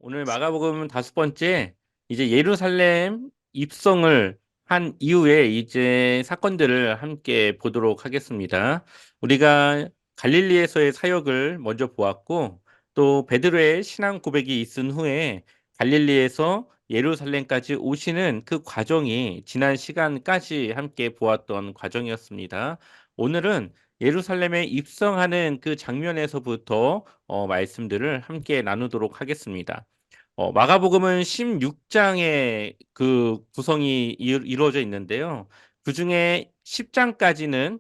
오늘 마가복음 다섯 번째 이제 예루살렘 입성을 한 이후에 이제 사건들을 함께 보도록 하겠습니다. 우리가 갈릴리에서의 사역을 먼저 보았고 또 베드로의 신앙 고백이 있은 후에 갈릴리에서 예루살렘까지 오시는 그 과정이 지난 시간까지 함께 보았던 과정이었습니다. 오늘은 예루살렘에 입성하는 그 장면에서부터 말씀들을 함께 나누도록 하겠습니다. 마가복음은 16장의 그 구성이 이루어져 있는데요. 그중에 10장까지는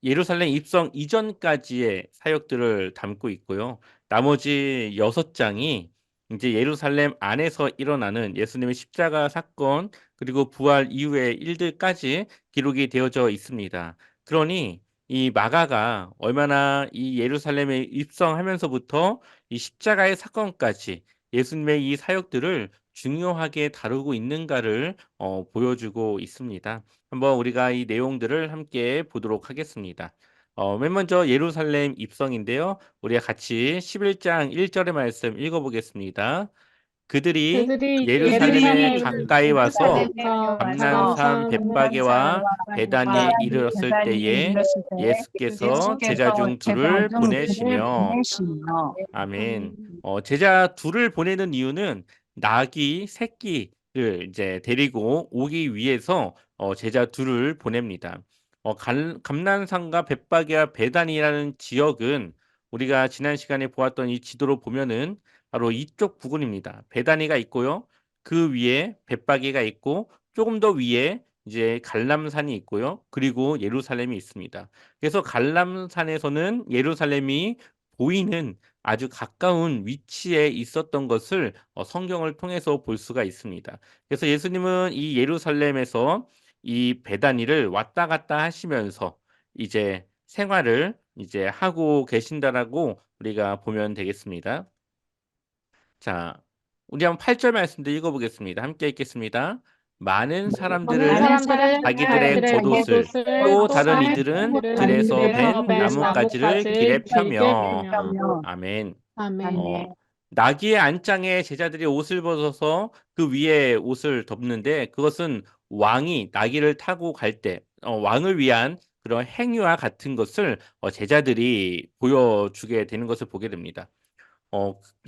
예루살렘 입성 이전까지의 사역들을 담고 있고요. 나머지 6장이 이제 예루살렘 안에서 일어나는 예수님의 십자가 사건 그리고 부활 이후의 일들까지 기록이 되어져 있습니다. 그러니 이 마가가 얼마나 이 예루살렘에 입성하면서부터 이 십자가의 사건까지 예수님의 이 사역들을 중요하게 다루고 있는가를 보여주고 있습니다. 한번 우리가 이 내용들을 함께 보도록 하겠습니다. 맨 먼저 예루살렘 입성인데요. 우리가 같이 11장 1절의 말씀 읽어보겠습니다. 그들이 그들이 예루살렘에 예루살렘에 가까이 와서 가서 감난산 벳바게와 베다니에 이르렀을 때에 예수께서 제자 중 둘을 보내시며 아멘. 제자 둘을 보내는 이유는 낙이 새끼를 이제 데리고 오기 위해서 제자 둘을 보냅니다. 감난산과 벳바게와 베단이라는 지역은 우리가 지난 시간에 보았던 이 지도로 보면은 바로 이쪽 부근입니다. 베다니가 있고요. 그 위에 벳바게가 있고 조금 더 위에 이제 갈람산이 있고요. 그리고 예루살렘이 있습니다. 그래서 갈람산에서는 예루살렘이 보이는 아주 가까운 위치에 있었던 것을 성경을 통해서 볼 수가 있습니다. 그래서 예수님은 이 예루살렘에서 이 베다니를 왔다 갔다 하시면서 이제 생활을 이제 하고 계신다라고 우리가 보면 되겠습니다. 자, 우리 한번 8절 말씀도 읽어보겠습니다. 함께 읽겠습니다. 많은 많은 사람들을 사람들을 자기들의 자기들의 겉옷을 겉옷을 또 다른 이들은 들에서 들에서 벤 벤 나뭇가지를 길에 나뭇가지를 길게 펴며 펴며 아멘. 아멘. 나귀의 안장에 제자들이 옷을 벗어서 그 위에 옷을 덮는데 그것은 왕이 나귀를 타고 갈 때 왕을 위한 그런 행위와 같은 것을 제자들이 보여주게 되는 것을 보게 됩니다.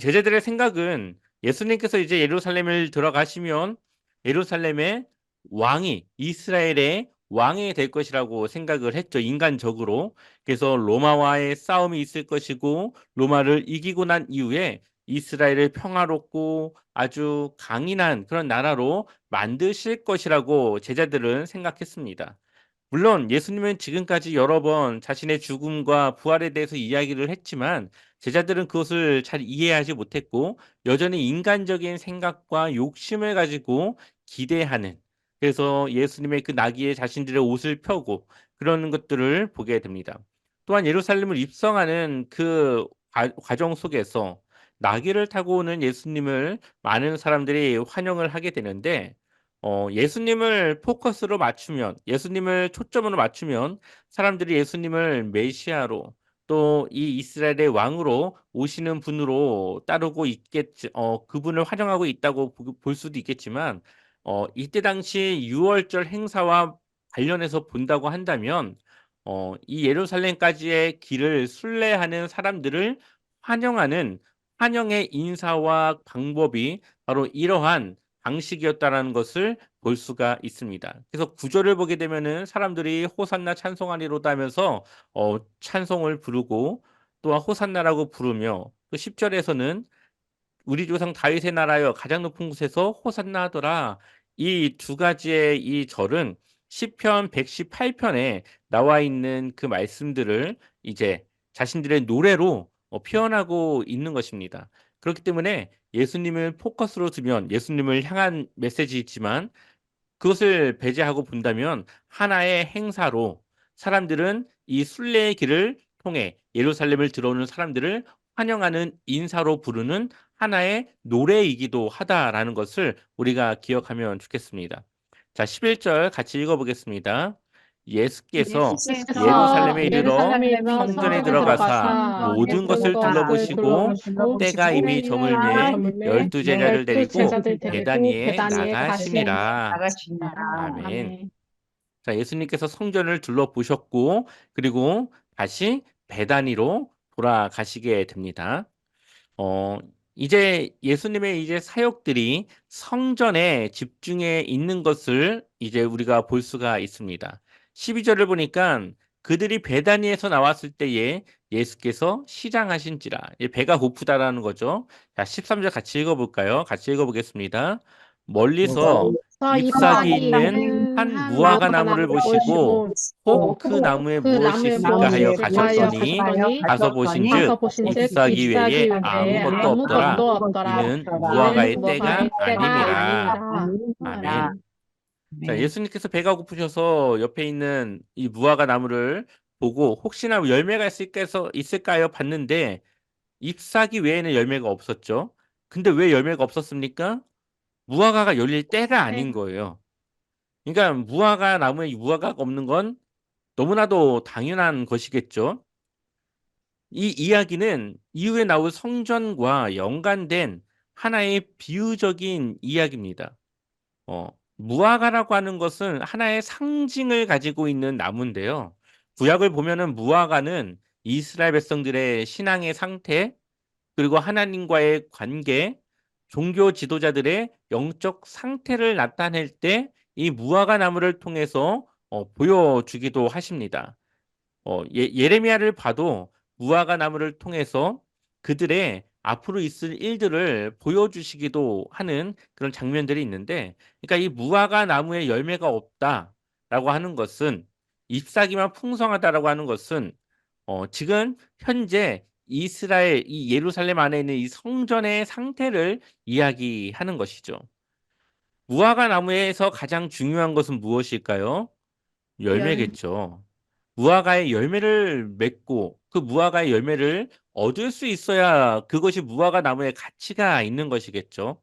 제자들의 생각은 예수님께서 이제 예루살렘을 들어가시면 예루살렘의 왕이 이스라엘의 왕이 될 것이라고 생각을 했죠. 인간적으로. 그래서 로마와의 싸움이 있을 것이고 로마를 이기고 난 이후에 이스라엘을 평화롭고 아주 강인한 그런 나라로 만드실 것이라고 제자들은 생각했습니다. 물론 예수님은 지금까지 여러 번 자신의 죽음과 부활에 대해서 이야기를 했지만 제자들은 그것을 잘 이해하지 못했고 여전히 인간적인 생각과 욕심을 가지고 기대하는 그래서 예수님의 그 나귀에 자신들의 옷을 펴고 그러는 것들을 보게 됩니다. 또한 예루살렘을 입성하는 그 과정 속에서 나귀를 타고 오는 예수님을 많은 사람들이 환영을 하게 되는데 예수님을 포커스로 맞추면, 예수님을 초점으로 맞추면 사람들이 예수님을 메시아로 또 이 이스라엘의 왕으로 오시는 분으로 따르고 있겠지, 그분을 환영하고 있다고 볼 수도 있겠지만, 이때 당시 유월절 행사와 관련해서 본다고 한다면, 이 예루살렘까지의 길을 순례하는 사람들을 환영하는 환영의 인사와 방법이 바로 이러한 방식이었다라는 것을 볼 수가 있습니다. 그래서 구절을 보게 되면은 사람들이 호산나 찬송하리로다 하면서 찬송을 부르고 또한 호산나라고 부르며 또 10절에서는 우리 조상 다윗의 나라여 가장 높은 곳에서 호산나 하더라. 이 두 가지의 이 절은 시편 118편에 나와 있는 그 말씀들을 이제 자신들의 노래로 표현하고 있는 것입니다. 그렇기 때문에 예수님을 포커스로 두면 예수님을 향한 메시지이지만 그것을 배제하고 본다면 하나의 행사로 사람들은 이 순례의 길을 통해 예루살렘을 들어오는 사람들을 환영하는 인사로 부르는 하나의 노래이기도 하다라는 것을 우리가 기억하면 좋겠습니다. 자, 11절 같이 읽어보겠습니다. 예수께서 예수께서 예루살렘에 이르러 예루살렘에 이르러 성전에 성전에 들어가사 들어가사 모든 모든 것을 것을 둘러보시고 둘러보시고 때가 이미 때가 이미 저물매 저물매 열두 제자를 열두 데리고 제자들 데리고 베다니에 베다니에 나가심이라. 가시니라. 아멘. 아멘. 자, 예수님께서 성전을 둘러보셨고 그리고 다시 베다니로 돌아가시게 됩니다. 어, 이제 예수님의 이제 사역들이 성전에 집중해 있는 것을 이제 우리가 볼 수가 있습니다. 12절을 보니까 그들이 베다니에서 나왔을 때에 예수께서 시장하신지라. 배가 고프다라는 거죠. 자, 13절 같이 읽어볼까요? 같이 읽어보겠습니다. 멀리서 잎사귀 잎사귀 있는 있는 한 한 무화과 무화과 나무를 나무를 보시고 보시고 혹 그 나무에 그 무엇이 나무에 있을까 무엇이 하여 있을까 하여 가셨더니 가셨더니 가서 가서 보신즉 보신즉 잎사귀 외에 잎사귀 외에 아무것도 없더라. 아무것도 없더라. 이는 이는 무화과의 때가 무화과의 때가 아님이라. 아님이라. 아멘. 아멘. 자, 예수님께서 배가 고프셔서 옆에 있는 이 무화과 나무를 보고 혹시나 열매가 있을까요? 봤는데 잎사귀 외에는 열매가 없었죠. 근데 왜 열매가 없었습니까? 무화과가 열릴 때가 아닌 네. 거예요. 그러니까 무화과 나무에 무화과가 없는 건 너무나도 당연한 것이겠죠. 이 이야기는 이후에 나올 성전과 연관된 하나의 비유적인 이야기입니다. 무화과라고 하는 것은 하나의 상징을 가지고 있는 나무인데요. 구약을 보면은 무화과는 이스라엘 백성들의 신앙의 상태, 그리고 하나님과의 관계, 종교 지도자들의 영적 상태를 나타낼 때 이 무화과 나무를 통해서 보여주기도 하십니다. 예레미야를 봐도 무화과 나무를 통해서 그들의 앞으로 있을 일들을 보여주시기도 하는 그런 장면들이 있는데, 그러니까 이 무화과 나무에 열매가 없다라고 하는 것은 잎사귀만 풍성하다라고 하는 것은 지금 현재 이스라엘 이 예루살렘 안에 있는 이 성전의 상태를 이야기하는 것이죠. 무화과 나무에서 가장 중요한 것은 무엇일까요? 열 열매겠죠. 무화과의 열매를 맺고 그 무화과의 열매를 얻을 수 있어야 그것이 무화과 나무의 가치가 있는 것이겠죠.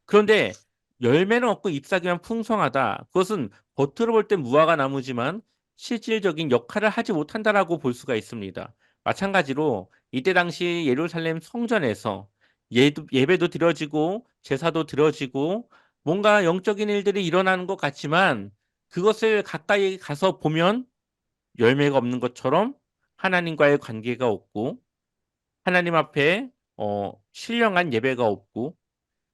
그런데 열매는 없고 잎사귀만 풍성하다. 그것은 겉으로 볼 때 무화과 나무지만 실질적인 역할을 하지 못한다라고 볼 수가 있습니다. 마찬가지로 이때 당시 예루살렘 성전에서 예배도 드려지고 제사도 드려지고 뭔가 영적인 일들이 일어나는 것 같지만 그것을 가까이 가서 보면 열매가 없는 것처럼 하나님과의 관계가 없고 하나님 앞에 신령한 예배가 없고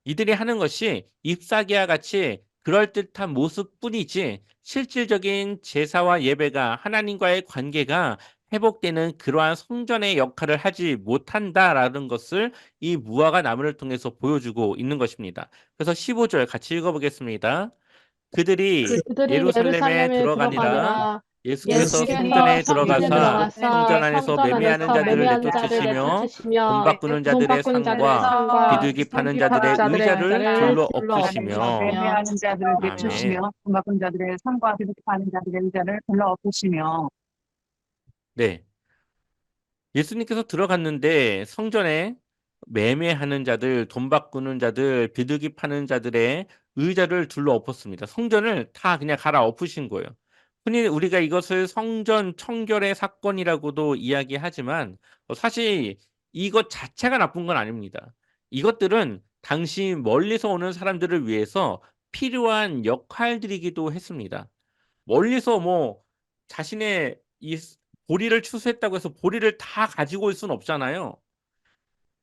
이들이 하는 것이 잎사귀와 같이 그럴듯한 모습뿐이지 실질적인 제사와 예배가 하나님과의 관계가 회복되는 그러한 성전의 역할을 하지 못한다라는 것을 이 무화과 나무를 통해서 보여주고 있는 것입니다. 그래서 15절 같이 읽어보겠습니다. 그들이 그들이 예루살렘에 예루살렘에 들어가니라. 들어가니라. 예수께서 예수께서 성전에 성전에 들어가사 들어가사 성전 안에서 성전 매매하는 안에서 자들을 매매한 자를 내쫓으시며 돈 내쫓으시며 바꾸는 돈 자들의 바꾸는 자들의 상과 상과 비둘기 파는 비둘기 자들의 자들의 의자를 의자를 둘러 둘러 엎으시며. 엎으시며. 매매하는 자들을 아멘. 내쫓으시며 금박은 자들의 상과 비롯하는 자들의 의자를 불러 엎으시며. 네. 예수님께서 들어갔는데 성전에 매매하는 자들, 돈 바꾸는 자들, 비둘기 파는 자들의 의자를 둘러 엎었습니다. 성전을 다 그냥 갈아 엎으신 거예요. 흔히 우리가 이것을 성전 청결의 사건이라고도 이야기하지만 사실 이것 자체가 나쁜 건 아닙니다. 이것들은 당시 멀리서 오는 사람들을 위해서 필요한 역할들이기도 했습니다. 멀리서 뭐 자신의 이 보리를 추수했다고 해서 보리를 다 가지고 올 수는 없잖아요.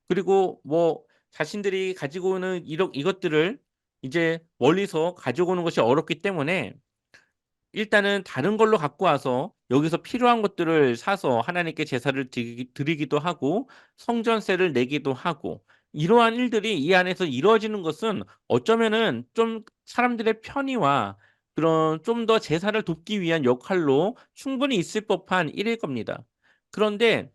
그리고 뭐 자신들이 가지고 오는 이것들을 이제 멀리서 가지고 오는 것이 어렵기 때문에 일단은 다른 걸로 갖고 와서 여기서 필요한 것들을 사서 하나님께 제사를 드리기도 하고 성전세를 내기도 하고 이러한 일들이 이 안에서 이루어지는 것은 어쩌면은 좀 사람들의 편의와 그런 좀 더 제사를 돕기 위한 역할로 충분히 있을 법한 일일 겁니다. 그런데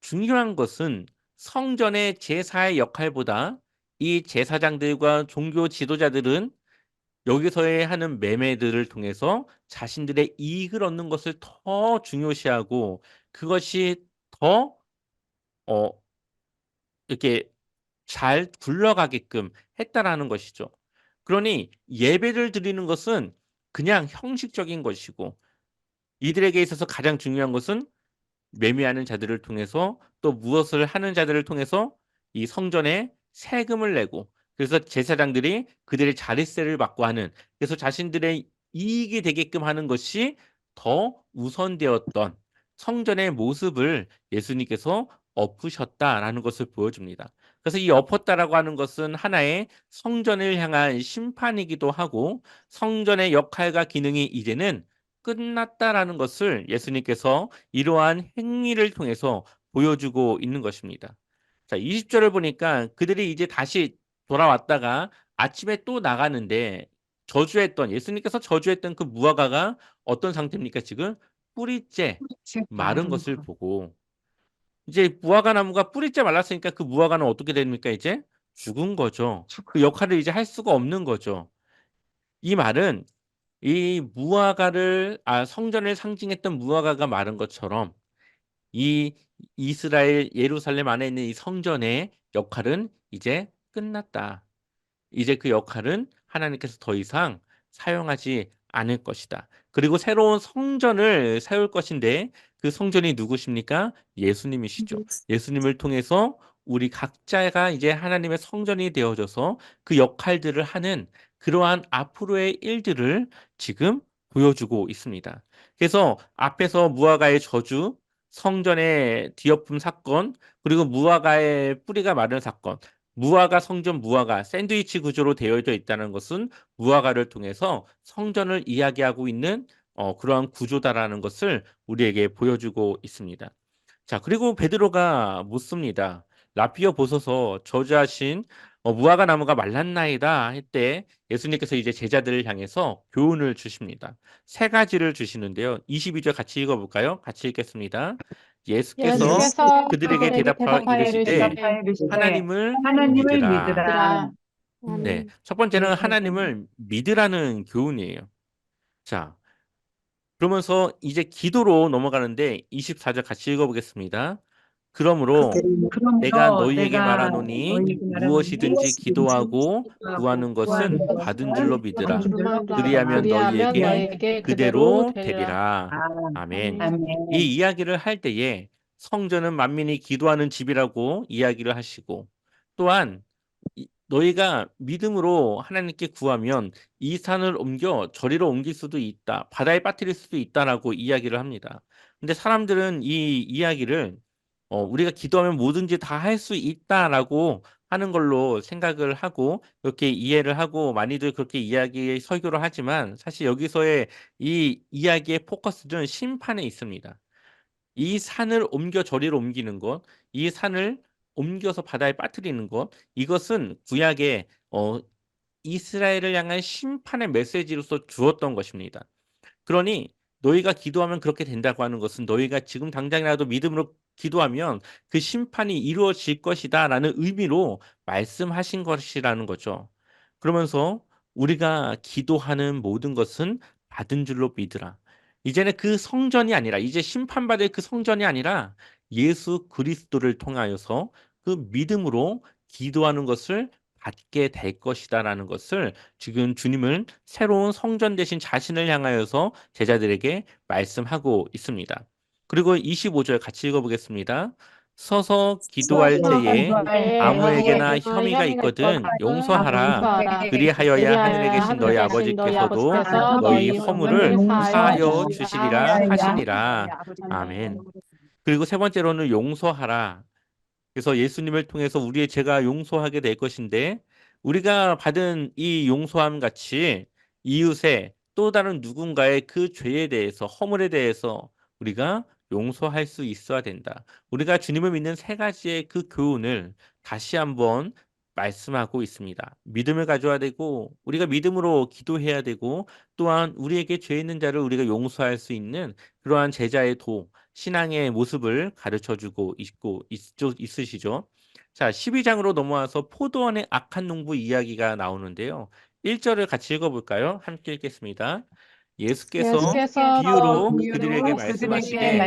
중요한 것은 성전의 제사의 역할보다 이 제사장들과 종교 지도자들은 여기서의 하는 매매들을 통해서 자신들의 이익을 얻는 것을 더 중요시하고 그것이 더 어 이렇게 잘 굴러가게끔 했다라는 것이죠. 그러니 예배를 드리는 것은 그냥 형식적인 것이고 이들에게 있어서 가장 중요한 것은 매매하는 자들을 통해서 또 무엇을 하는 자들을 통해서 이 성전에 세금을 내고 그래서 제사장들이 그들의 자릿세를 받고 하는 그래서 자신들의 이익이 되게끔 하는 것이 더 우선되었던 성전의 모습을 예수님께서 엎으셨다라는 것을 보여줍니다. 그래서 이 엎었다라고 하는 것은 하나의 성전을 향한 심판이기도 하고 성전의 역할과 기능이 이제는 끝났다라는 것을 예수님께서 이러한 행위를 통해서 보여주고 있는 것입니다. 자, 20절을 보니까 그들이 이제 다시 돌아왔다가 아침에 또 나가는데 저주했던 예수님께서 저주했던 그 무화과가 어떤 상태입니까? 지금 뿌리째 마른 것을 보고 이제 무화과 나무가 뿌리째 말랐으니까 그 무화과는 어떻게 됩니까? 이제 죽은 거죠. 그 역할을 이제 할 수가 없는 거죠. 이 말은 이 무화과를 성전을 상징했던 무화과가 마른 것처럼 이 이스라엘 예루살렘 안에 있는 이 성전의 역할은 이제 끝났다. 이제 그 역할은 하나님께서 더 이상 사용하지 않을 것이다. 그리고 새로운 성전을 세울 것인데 그 성전이 누구십니까? 예수님이시죠. 예수님을 통해서 우리 각자가 이제 하나님의 성전이 되어져서 그 역할들을 하는 그러한 앞으로의 일들을 지금 보여주고 있습니다. 그래서 앞에서 무화과의 저주, 성전의 뒤엎음 사건, 그리고 무화과의 뿌리가 마른 사건, 무화과 성전 무화과 샌드위치 구조로 되어져 있다는 것은 무화과를 통해서 성전을 이야기하고 있는 그러한 구조다라는 것을 우리에게 보여주고 있습니다. 자, 그리고 베드로가 묻습니다. 라피어 보소서 저주하신 무화과 나무가 말랐나이다 할 때 예수님께서 이제 제자들을 향해서 교훈을 주십니다. 세 가지를 주시는데요. 22절 같이 읽어볼까요? 같이 읽겠습니다. 예수께서 예수께서 그들에게 그들에게 대답하여 대답하여 이르시되 이르시되 하나님을 하나님을 믿으라. 믿으라. 네, 첫 번째는 하나님을 믿으라는 교훈이에요. 자, 그러면서 이제 기도로 넘어가는데 24절 같이 읽어보겠습니다. 그러므로 내가 그러므로 너희에게 내가 말하노니 너희에게 무엇이든지 말하노니 기도하고 구하는 것은 구하는 받은 것은 줄로 믿으라. 그리하면 그리하면 너희에게 너에게 그대로 그대로 되리라. 되리라. 아멘. 아멘. 이 이야기를 할 때에 성전은 만민이 기도하는 집이라고 이야기를 하시고 또한 너희가 믿음으로 하나님께 구하면 이 산을 옮겨 저리로 옮길 수도 있다. 바다에 빠뜨릴 수도 있다라고 이야기를 합니다. 근데 사람들은 이 이야기를 우리가 기도하면 뭐든지 다 할 수 있다라고 하는 걸로 생각을 하고 이렇게 이해를 하고 많이들 그렇게 이야기 설교를 하지만 사실 여기서의 이 이야기의 포커스는 심판에 있습니다. 이 산을 옮겨 저리로 옮기는 것, 이 산을 옮겨서 바다에 빠뜨리는 것, 이것은 구약의 이스라엘을 향한 심판의 메시지로서 주었던 것입니다. 그러니 너희가 기도하면 그렇게 된다고 하는 것은 너희가 지금 당장이라도 믿음으로 기도하면 그 심판이 이루어질 것이다라는 의미로 말씀하신 것이라는 거죠. 그러면서 우리가 기도하는 모든 것은 받은 줄로 믿으라. 이제는 그 성전이 아니라 이제 심판받을 그 성전이 아니라 예수 그리스도를 통하여서 그 믿음으로 기도하는 것을 받게 될 것이다라는 것을 지금 주님은 새로운 성전 대신 자신을 향하여서 제자들에게 말씀하고 있습니다. 그리고 25절 같이 읽어보겠습니다. 서서 기도할 때에 아무에게나 혐의가 있거든 용서하라. 그리하여야 하늘에 계신 너희 아버지께서도 너희 허물을 사하여 주시리라 하시니라. 아멘. 그리고 세 번째로는 용서하라. 그래서 예수님을 통해서 우리의 죄가 용서하게 될 것인데 우리가 받은 이 용서함 같이 이웃의 또 다른 누군가의 그 죄에 대해서 허물에 대해서 우리가 용서할 수 있어야 된다. 우리가 주님을 믿는 세 가지의 그 교훈을 다시 한번 말씀하고 있습니다. 믿음을 가져야 되고 우리가 믿음으로 기도해야 되고 또한 우리에게 죄 있는 자를 우리가 용서할 수 있는 그러한 제자의 신앙의 모습을 가르쳐 주고 있으시죠. 자, 12장으로 넘어와서 포도원의 악한 농부 이야기가 나오는데요. 1절을 같이 읽어볼까요? 함께 읽겠습니다. 예수께서 비유로 그들에게 말씀하시되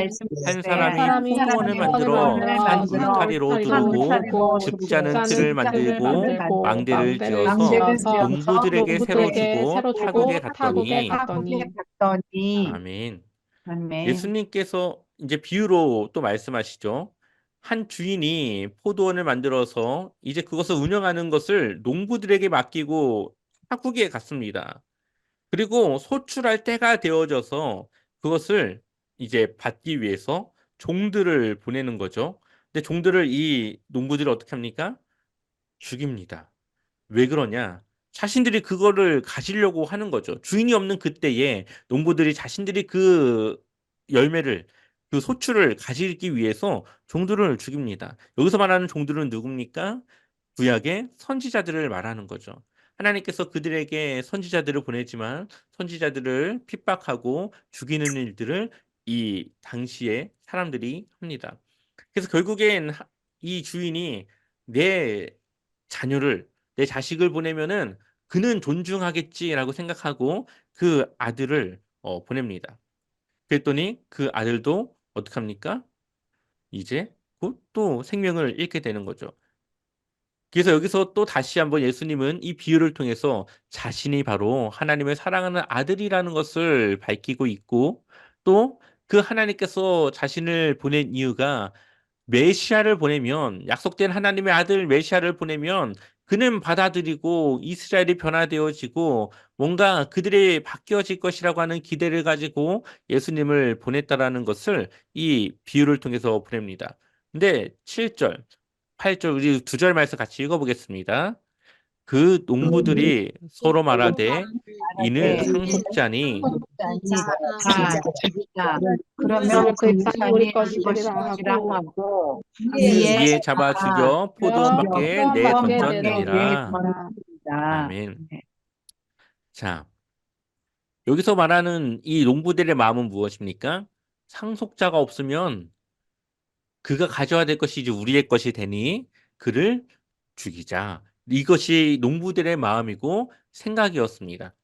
한 사람이 포도원을 만들어 산 울타리로 두르고 즙자는 틀을 만들고 망대를 지어서 농부들에게 새로 주고 타국에 갔더니 아멘. 아멘. 예수님께서 이제 비유로 또 말씀하시죠. 한 주인이 포도원을 만들어서 이제 그것을 운영하는 것을 농부들에게 맡기고 타국에 갔습니다. 그리고 소출할 때가 되어져서 그것을 이제 받기 위해서 종들을 보내는 거죠. 근데 종들을 이 농부들이 어떻게 합니까? 죽입니다. 왜 그러냐? 자신들이 그거를 가지려고 하는 거죠. 주인이 없는 그때에 농부들이 자신들이 그 열매를, 그 소출을 가지기 위해서 종들을 죽입니다. 여기서 말하는 종들은 누굽니까? 구약의 선지자들을 말하는 거죠. 하나님께서 그들에게 선지자들을 보내지만 선지자들을 핍박하고 죽이는 일들을 이 당시에 사람들이 합니다. 그래서 결국엔 이 주인이 내 자녀를, 내 자식을 보내면은 그는 존중하겠지라고 생각하고 그 아들을 보냅니다. 그랬더니 그 아들도 어떡합니까? 이제 곧 또 생명을 잃게 되는 거죠. 그래서 여기서 또 다시 한번 예수님은 이 비유를 통해서 자신이 바로 하나님을 사랑하는 아들이라는 것을 밝히고 있고, 또 그 하나님께서 자신을 보낸 이유가 메시아를 보내면, 약속된 하나님의 아들 메시아를 보내면 그는 받아들이고 이스라엘이 변화되어지고 뭔가 그들이 바뀌어질 것이라고 하는 기대를 가지고 예수님을 보냈다라는 것을 이 비유를 통해서 보냅니다. 근데 7절, 8절 우리 두 절 말씀 같이 읽어보겠습니다. 그 농부들이 서로 말하되 이는 말하되 상속자니 다 자기가 그러면 그 그 땅이 땅이 우리 우리 것이라 것이라 하고 하고 위에 위에 잡아 죽여 포도원 밖에 내 밖에 던졌느니라. 던졌습니다. 아멘. 네. 자, 여기서 말하는 이 농부들의 마음은 무엇입니까? 상속자가 없으면 그가 가져야 될 것이 이제 우리의 것이 되니 그를 죽이자. 이것이 농부들의 마음이고 생각이었습니다.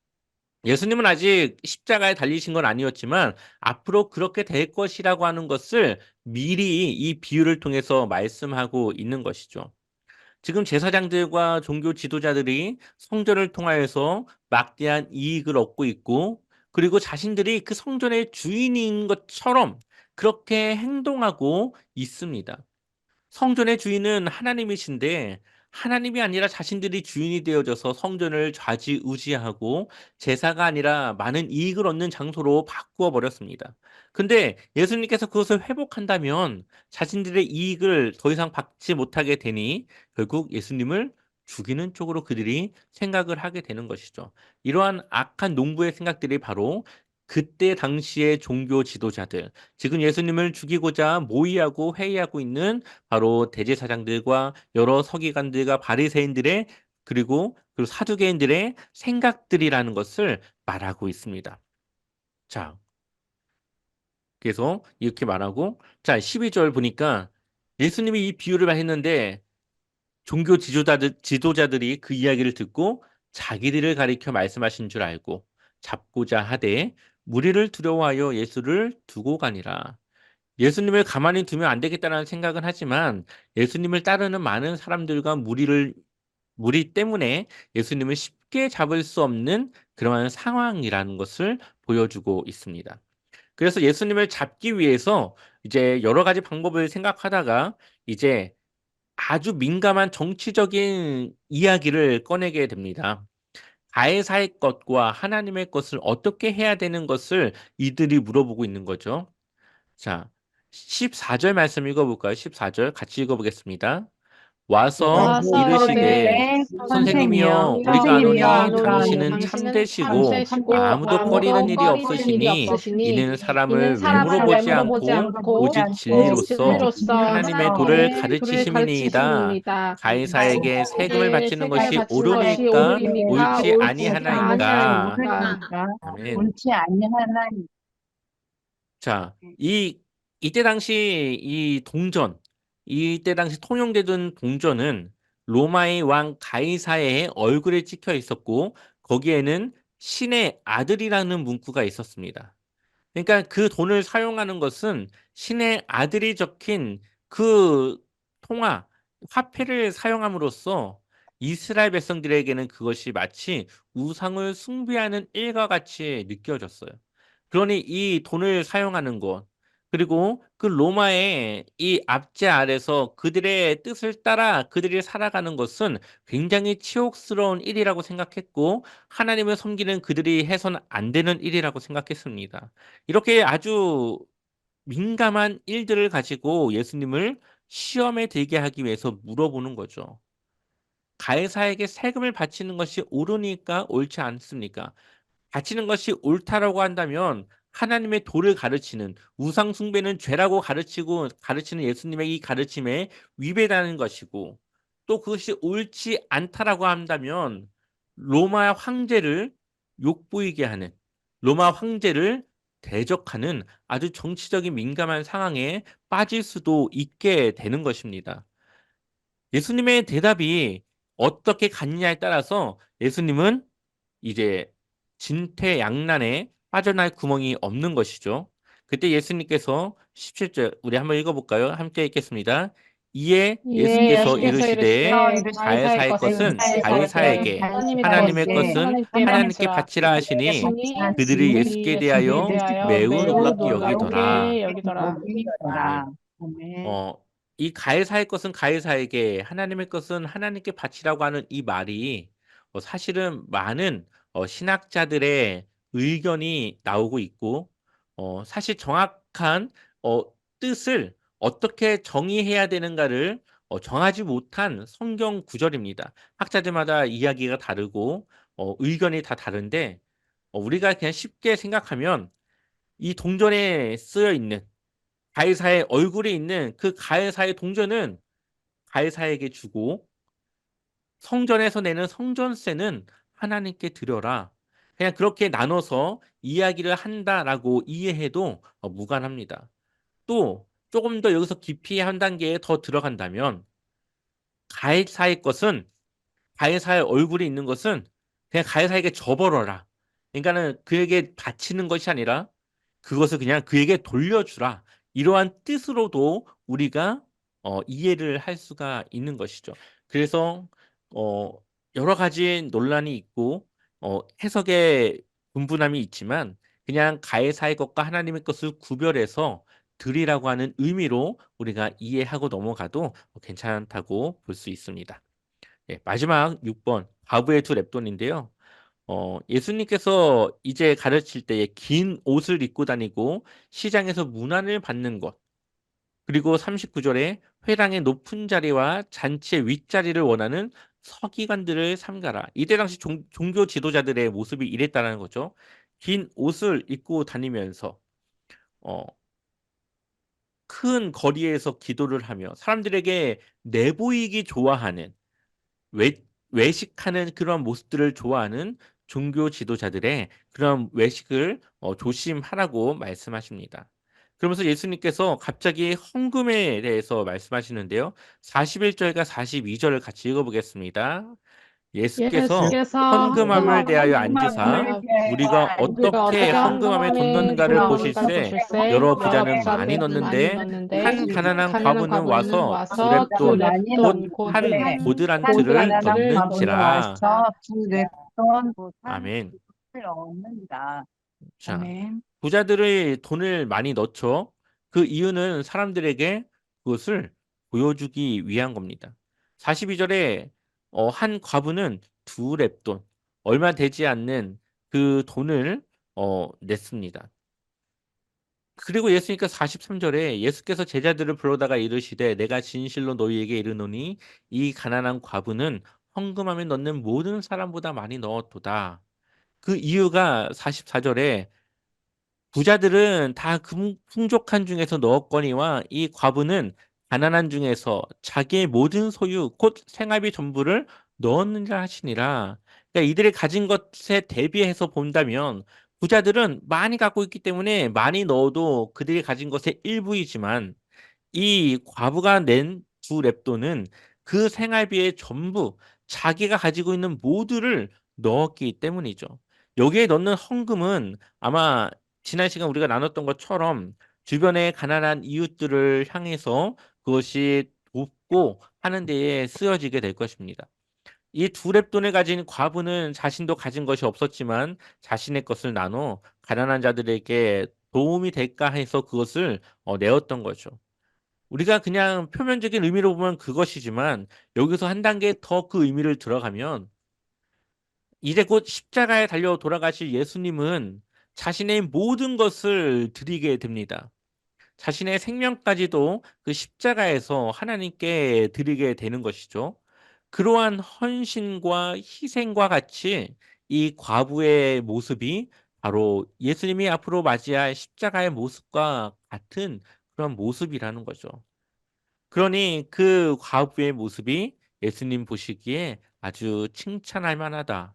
예수님은 아직 십자가에 달리신 건 아니었지만 앞으로 그렇게 될 것이라고 하는 것을 미리 이 비유를 통해서 말씀하고 있는 것이죠. 지금 제사장들과 종교 지도자들이 성전을 통하여서 막대한 이익을 얻고 있고, 그리고 자신들이 그 성전의 주인인 것처럼 그렇게 행동하고 있습니다. 성전의 주인은 하나님이신데 하나님이 아니라 자신들이 주인이 되어져서 성전을 좌지우지하고 제사가 아니라 많은 이익을 얻는 장소로 바꾸어 버렸습니다. 근데 예수님께서 그것을 회복한다면 자신들의 이익을 더 이상 받지 못하게 되니 결국 예수님을 죽이는 쪽으로 그들이 생각을 하게 되는 것이죠. 이러한 악한 농부의 생각들이 바로 그때 당시의 종교 지도자들, 지금 예수님을 죽이고자 모의하고 회의하고 있는 바로 대제사장들과 여러 서기관들과 바리새인들의, 그리고 사두개인들의 생각들이라는 것을 말하고 있습니다. 자, 그래서 이렇게 말하고, 자, 12절 보니까 예수님이 이 비유를 했는데 종교 지도자들이 그 이야기를 듣고 자기들을 가리켜 말씀하신 줄 알고 잡고자 하되 무리를 두려워하여 예수를 두고 가니라. 예수님을 가만히 두면 안 되겠다는 생각은 하지만 예수님을 따르는 많은 사람들과 무리 때문에 예수님을 쉽게 잡을 수 없는 그러한 상황이라는 것을 보여주고 있습니다. 그래서 예수님을 잡기 위해서 이제 여러 가지 방법을 생각하다가 이제 아주 민감한 정치적인 이야기를 꺼내게 됩니다. 가해사의 것과 하나님의 것을 어떻게 해야 되는 것을 이들이 물어보고 있는 거죠. 자, 14절 말씀 읽어볼까요? 14절 같이 읽어보겠습니다. 와서 와서 이르시되 이르되 선생님이여 우리가 선생님이여 아노니 우리가 당신은 아노니 참되시고 참되시고 아무도 꺼리는 아무도 일이 꺼리는 일이 없으시니 없으시니 이는 이는 사람을 사람을 외모로 보지 외모로 보지 않고 않고 오직 오직 진리로서 진리로서 하나님의 도를 하나님의 도를 가르치심이니이다. 가르치심이니이다. 가이사에게 세금을 가이사에게 바치는 세금을 것이 바치는 것이 옳으니까 옳으니까 옳지 옳지 아니하나이까. 아니하니까. 아멘. 옳지 아니하나니. 자, 이때 당시 이때 당시 통용되던 동전은 로마의 왕 가이사의 얼굴에 찍혀 있었고, 거기에는 신의 아들이라는 문구가 있었습니다. 그러니까 그 돈을 사용하는 것은 신의 아들이 적힌 그 화폐를 사용함으로써 이스라엘 백성들에게는 그것이 마치 우상을 숭배하는 일과 같이 느껴졌어요. 그러니 이 돈을 사용하는 것, 그리고 그 로마의 이 압제 아래서 그들의 뜻을 따라 그들이 살아가는 것은 굉장히 치욕스러운 일이라고 생각했고, 하나님을 섬기는 그들이 해서는 안 되는 일이라고 생각했습니다. 이렇게 아주 민감한 일들을 가지고 예수님을 시험에 들게 하기 위해서 물어보는 거죠. 가이사에게 세금을 바치는 것이 옳으니까 옳지 않습니까? 바치는 것이 옳다라고 한다면 하나님의 도를 가르치는 우상 숭배는 죄라고 가르치는 예수님의 이 가르침에 위배되는 것이고, 또 그것이 옳지 않다라고 한다면 로마 황제를 욕보이게 하는, 로마 황제를 대적하는 아주 정치적인 민감한 상황에 빠질 수도 있게 되는 것입니다. 예수님의 대답이 어떻게 갔냐에 따라서 예수님은 이제 진퇴양난에 빠져날 구멍이 없는 것이죠. 그때 예수님께서 17절 우리 한번 읽어볼까요? 함께 읽겠습니다. 이에 이에 예수께서 예수께서 이르시되 이르시되 가이사의 가이사의 것은 것은 가이사에게, 가이사에게, 하나님의 하나님의 것은 것은 하나님께 하나님께 바치라 바치라 하시니 하시니 그들이 그들이 예수께 예수께 대하여 대하여 매우 매우 놀랍게 놀랍게 여기더라. 여기더라. 아멘. 아멘. 이 가해사의 것은 가해사에게, 하나님의 것은 하나님께 바치라고 하는 이 말이 사실은 많은 신학자들의 의견이 나오고 있고, 사실 정확한 어, 뜻을 어떻게 정의해야 되는가를 정하지 못한 성경 구절입니다. 학자들마다 이야기가 다르고 의견이 다 다른데, 우리가 그냥 쉽게 생각하면 이 동전에 쓰여 있는 가해사의 얼굴이 있는 그 가해사의 동전은 가해사에게 주고, 성전에서 내는 성전세는 하나님께 드려라. 그냥 그렇게 나눠서 이야기를 한다라고 이해해도 무관합니다. 또 조금 더 여기서 깊이 한 단계에 더 들어간다면, 가해사의 것은, 가해사의 얼굴이 있는 것은 그냥 가해사에게 줘버려라. 그러니까는 그에게 바치는 것이 아니라 그것을 그냥 그에게 돌려주라. 이러한 뜻으로도 우리가 이해를 할 수가 있는 것이죠. 그래서 어, 여러 가지 논란이 있고 해석의 분분함이 있지만, 그냥 가해사의 것과 하나님의 것을 구별해서 드리라고 하는 의미로 우리가 이해하고 넘어가도 괜찮다고 볼 수 있습니다. 예, 마지막 6번 과부의 두 랩돈인데요. 예수님께서 이제 가르칠 때에 긴 옷을 입고 다니고 시장에서 문안을 받는 것, 그리고 39절에 회당의 높은 자리와 잔치의 윗자리를 원하는 서기관들을 삼가라. 이때 당시 종교 지도자들의 모습이 이랬다는 거죠. 긴 옷을 입고 다니면서 어, 큰 거리에서 기도를 하며 사람들에게 내보이기 좋아하는, 외, 외식하는 그런 모습들을 좋아하는 종교 지도자들의 그런 외식을 조심하라고 말씀하십니다. 그러면서 예수님께서 갑자기 헌금에 대해서 말씀하시는데요. 41절과 42절을 같이 읽어보겠습니다. 예수께서 예수께서 헌금함을 헌금함을 대하여 앉으사 대하여 우리가 우리가 어떻게 어떻게 헌금함에 돈 헌금함에 넣는가를 돈 넣는가를 보실세. 보실세. 여러 여러 부자는 많이 부자들은 많이 넣는데 넣는데 한 가난한 가난한 과부는 과부는 와서 두 와서 두 렙돈 곧 렙돈 곧 한 한 고드란트를 고드란트를 넣는지라. 넣는지라. 두 랩돈 못한 아멘. 없는다. 자, 아멘. 부자들의 돈을 많이 넣죠. 그 이유는 사람들에게 그것을 보여주기 위한 겁니다. 42절에 한 과부는 두 렙돈, 얼마 되지 않는 그 돈을 냈습니다. 그리고 예수님께서 43절에 예수께서 제자들을 불러다가 이르시되 내가 진실로 너희에게 이르노니 이 가난한 과부는 헌금함에 넣는 모든 사람보다 많이 넣었도다. 그 이유가 44절에 부자들은 다 풍족한 중에서 넣었거니와 이 과부는 가난한 중에서 자기의 모든 소유 곧 생활비 전부를 넣었느니라 하시니라. 그러니까 이들이 가진 것에 대비해서 본다면 부자들은 많이 갖고 있기 때문에 많이 넣어도 그들이 가진 것의 일부이지만, 이 과부가 낸 두 렙돈은 그 생활비의 전부, 자기가 가지고 있는 모두를 넣었기 때문이죠. 여기에 넣는 헌금은 아마 지난 시간 우리가 나눴던 것처럼 주변의 가난한 이웃들을 향해서 그것이 돕고 하는 데에 쓰여지게 될 것입니다. 이 두 렙돈을 가진 과부는 자신도 가진 것이 없었지만 자신의 것을 나눠 가난한 자들에게 도움이 될까 해서 그것을 내었던 거죠. 우리가 그냥 표면적인 의미로 보면 그것이지만 여기서 한 단계 더 그 의미를 들어가면 이제 곧 십자가에 달려 돌아가실 예수님은 자신의 모든 것을 드리게 됩니다. 자신의 생명까지도 그 십자가에서 하나님께 드리게 되는 것이죠. 그러한 헌신과 희생과 같이 이 과부의 모습이 바로 예수님이 앞으로 맞이할 십자가의 모습과 같은 그런 모습이라는 거죠. 그러니 그 과부의 모습이 예수님 보시기에 아주 칭찬할 만하다.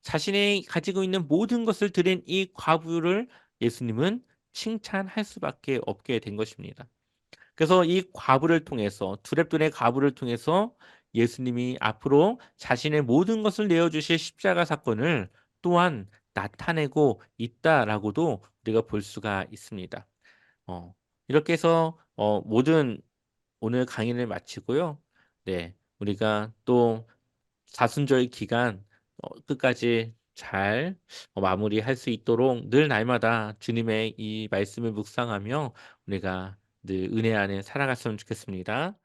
자신이 가지고 있는 모든 것을 드린 이 과부를 예수님은 칭찬할 수밖에 없게 된 것입니다. 그래서 이 과부를 통해서 두렙돈의 과부를 통해서 예수님이 앞으로 자신의 모든 것을 내어주실 십자가 사건을 또한 나타내고 있다라고도 우리가 볼 수가 있습니다. 이렇게 해서 모든 오늘 강의를 마치고요. 네, 우리가 또 사순절 기간 끝까지 잘 마무리할 수 있도록 늘 날마다 주님의 이 말씀을 묵상하며 우리가 늘 은혜 안에 살아갔으면 좋겠습니다.